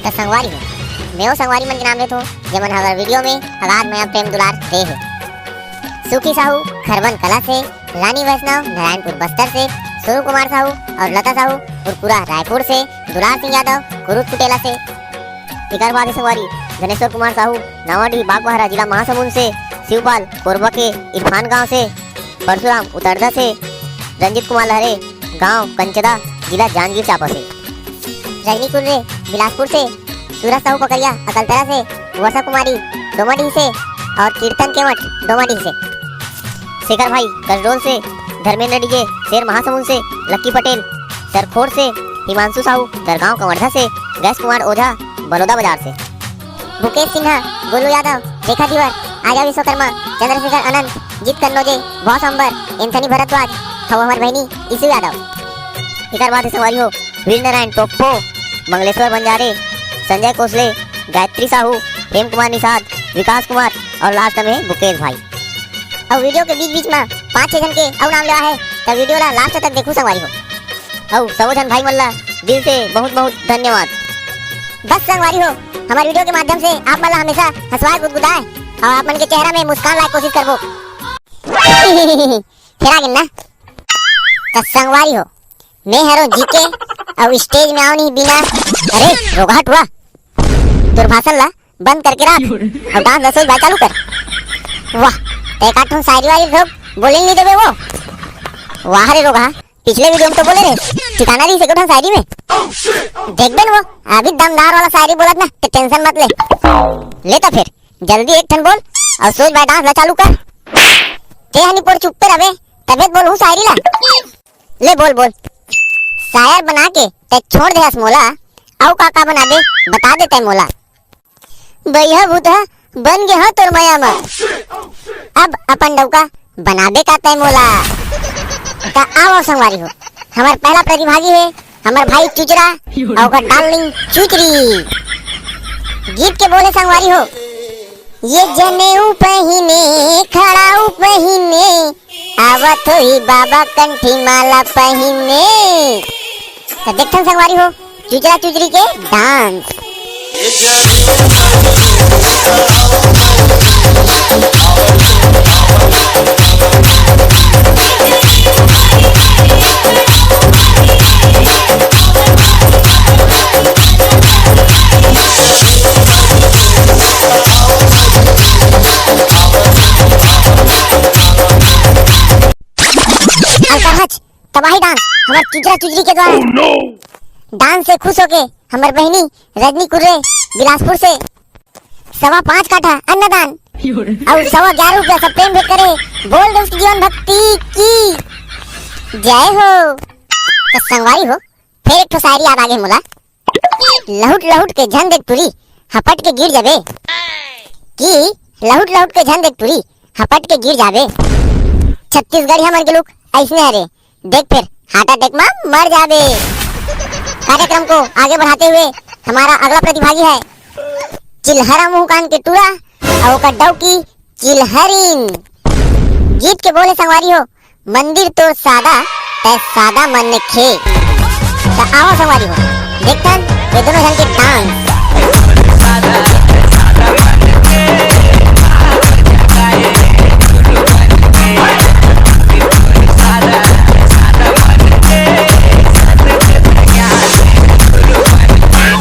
तो संगवारी हो मैं संगवारी मन के नाम लेतो जेमन हमारे वीडियो में आगाज में प्रेम दुलार दे है। सुखी साहू खरवन कला से, रानी वैष्णव नारायणपुर बस्तर से, सोनू कुमार साहू और लता साहू उरपुरा रायपुर से, दुलार सिंह यादव कुरुद कुटेला से, इकरवादी संगवारी धनेश्वर कुमार साहू नावाडी बागबहरा जिला महासमुंद से, शिवपाल कोरबा के इरफान गांव से, परशुराम उतरदा से, रंजित कुमार लहरे गांव कंचदा जिला जांजगीर चांपा से, रजनी कुर्रे बिलासपुर से, सूरज साहू पकड़िया अकलतरा से, वर्षा कुमारी डोमाडीह से और कीर्तन केवट डोमाडीह से, शेखर भाई कसडोल से, धर्मेंद्र डीजे शेर महासमुंद से, लक्की पटेल सरखोर से, हिमांशु साहू दरगांव कंवरधा से, गैस कुमार ओझा बलौदा बाजार से, मुकेश सिन्हा गोलू यादव रेखा धीवर आर्या विश्वकर्मा चंद्रशेखर अनंत जीत कन्नौजे बॉस अंबर एंथनी भरद्वाज हमार बहनी ईसु यादव। इकर बाद सवारी हो वीर नारायण टोप्पो मंगलेश्वर बंजारे संजय कोसले गायत्री साहू प्रेम कुमार निषाद विकास कुमार और लास्ट में मुकेश भाई। और वीडियो के बीच बीच में 5-6 जन के और नाम लिया है तो वीडियो ला लास्ट तक देखो संगवारी हो। और सब जन भाई मल्ला दिल से बहुत बहुत धन्यवाद। बस संगवारी हो हमारे वीडियो के माध्यम से आप मला हमेशा हंसवाए गुदगुदाए और आप मन के चेहरा में मुस्कान लाए कोशिश करबो। फिर आगे ना तो संगवारी हो मैं हरो जीके और स्टेज में आओ नहीं बिना अरे रोगाहट हुआ दुर्भाषण ला बंद करके रख और डांस रसोई भाई चालू कर। वाह ते कार्टून शायरी वाली लोग बोले नहीं देवे वो। वाह रे रोगा पिछले वीडियो में तो बोले रे ठिकाना दी से शायरी में देख बेन वो अभी दमदार वाला शायरी बोलत ना तो टेंशन मत ले तो फिर जल्दी एक ठन बोल और सोच भाई डांस ला चालू कर। ते हनी पर चुप पे रहे तबीयत बोल हूँ शायरी ला ले बोल बोल शायर बना के ते छोड़ दे मोला औ काका बना दे बता दे ते मोला भैया भूता बन गया तोर माया में अब अपन डौका बना दे का ते मोला। ता आओ संगवारी हो हमार पहला प्रतिभागी है हमार भाई चुचरा और का डार्लिंग चुचरी। गीत के बोले संगवारी हो ये जनेऊ पहिने खड़ाऊ पहिने आवत होई बाबा कंठी माला पहिने। तो देखथन संगवारी हो चुचरा चुचरी के डांस। तबाही डांस हमारे चुचरा चुचरी के द्वारा डांस से खुश होके हमारे बहनी रजनी कुर्रे बिलासपुर से 5.25 काठा अन्नदान और 11.5 रुपया सब प्रेम भेंट करे बोल दे उसकी जीवन भक्ति की जय हो। तो संगवारी हो फिर एक शायरी याद आगे मोला लहुट लहुट के झन देख तुरी हपट के गिर जाबे की लहुट लहुट के झन देख तुरी हपट के गिर जाबे। छत्तीसगढ़ी हमन के लोग ऐसने हरे देख फिर हार्ट अटैक में मर जाबे। कार्यक्रम को आगे बढ़ाते हुए हमारा अगला प्रतिभागी है चिल्हरा मुंह कान के टूरा और का डौकी चिल्हरीन। गीत के बोले संगवारी हो मंदिर तो सादा तै सादा मन ने खे। तो आओ संगवारी हो देखतन ये दोनों जन के डांस।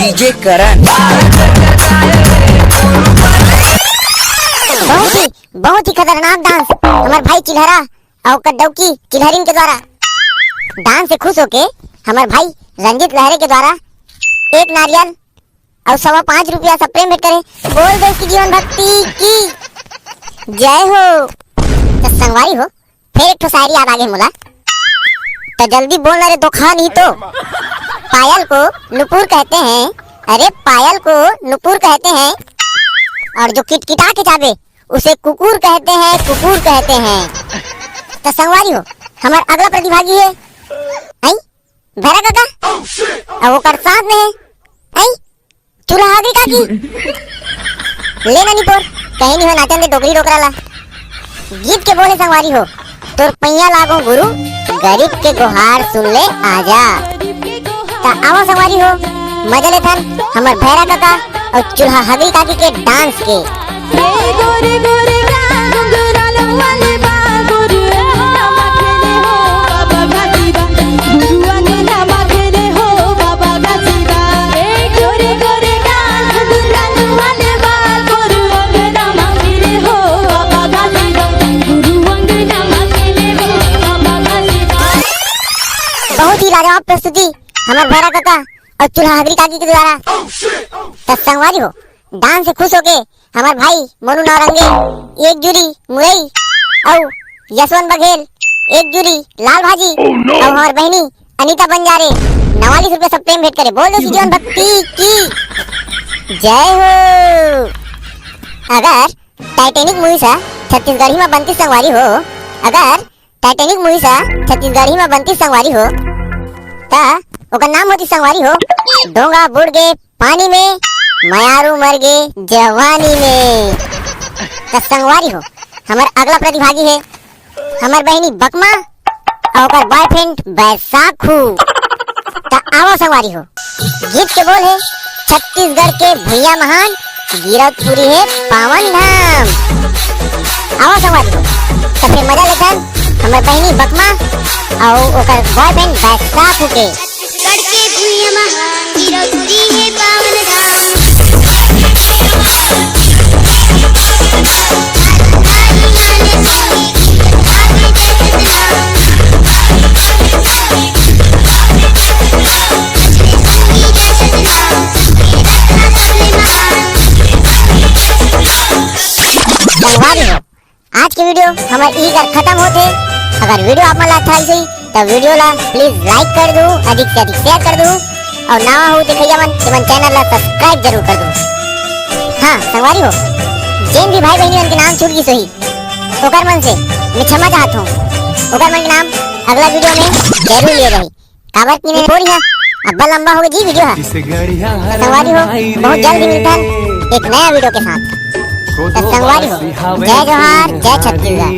डीजे करण बहुत ही खतरनाक डांस हमारे भाई चिल्हरा और कड्डौकी चिल्हरीन के द्वारा। डांस से खुश होके हमारे भाई रंजित लहरे के द्वारा एक नारियल और 5.25 रुपया सब प्रेम भेंट करे बोल दे उसकी जीवन भक्ति की जय हो। तो संगवारी हो फिर एक शायरी याद आगे मोला तो जल्दी बोलना रे धोखा नहीं तो। पायल को नुपुर कहते हैं अरे पायल को नुपुर कहते हैं और जो किटकिटा के जाबे उसे कुकुर कहते हैं कुकुर कहते हैं। तो संगवारी हो हमारा अगला प्रतिभागी है आई भैरा काका और वो कर साथ में है आई चूल्हा आगे का की लेना नहीं पोर कहीं नहीं हो नाचन दे डोगरी डोकरा ला। गीत के बोले संगवारी हो तोर पैया लागो गुरु गरीब के गुहार सुन ले आजा। तो आओ संगवारी हो मजा लेथन हमर भैरा काका और चूल्हा हगरी काकी के डांस के। गोरे गोरे घुंघराल वाले बाल गोरे नामा खेले हो बाबा घासीदा गुरुआ ने नामा खेले हो बाबा घासीदा। गोरे गोरे घुंघराल वाले बाल गोरे नामा खेले हो बाबा घासीदा गुरुआ ने नामा खेले हो बाबा घासीदा। बहुत ही लाजवाब प्रस्तुति हमार भैरा काका और चूल्हा हगरी काकी के द्वारा। तो संगवारी हो डांस से खुश होके हमार भाई मोनू नारंगे एक जुरी मुरई और यशवंत बघेल एक जुरी लाल भाजी और हमार बहनी अनीता बंजारे 49 रुपए सब प्रेम भेंट करे। बोल दो जीवन भक्ति की जय हो। अगर टाइटैनिक मूवी सा छत्तीसगढ़ी में बनती संगवारी हो, अगर टाइटैनिक मूवी सा छत्तीसगढ़ी में बनती संगवारी हो ता ओकर नाम होती संगवारी हो डोंगा बुड़ गए पानी में मयारू मर गए जवानी में। तो संगवारी हो हमार अगला प्रतिभागी है हमार बहनी बकमा और ओकर बॉयफ्रेंड बैसाखू। तो आओ संगवारी हो गीत के बोल है छत्तीसगढ़ के भैया महान गिरौदपुरी है पावन धाम। आओ संगवारी हो तो फिर मजा लेथन हमार बहनी बकमा और ओकर बॉयफ्रेंड बैसाखू के। छत्तीसगढ़ के भैया महान गिरौदपुरी है पावन धाम। आज की वीडियो हमारे ई कर खत्म होते। अगर वीडियो आप मन अच्छा लगी तो वीडियो ला प्लीज लाइक कर दो, अधिक से अधिक शेयर कर दो और नवा हो देखैया मन चैनल ला सब्सक्राइब जरूर कर दो। हाँ संगवारी हो जिन भी भाई बहनी के नाम छूट गई सही ओकर मन से मैं क्षमा चाहता हूँ। ओकर मन के नाम अगला वीडियो में जरूर ले रही काबर की ने थोड़ी है अब्बा लंबा हो गई जी वीडियो है। संगवारी हो बहुत जल्द ही मिलता है एक नया वीडियो के साथ। संगवारी हो जय जोहार जय छत्तीसगढ़।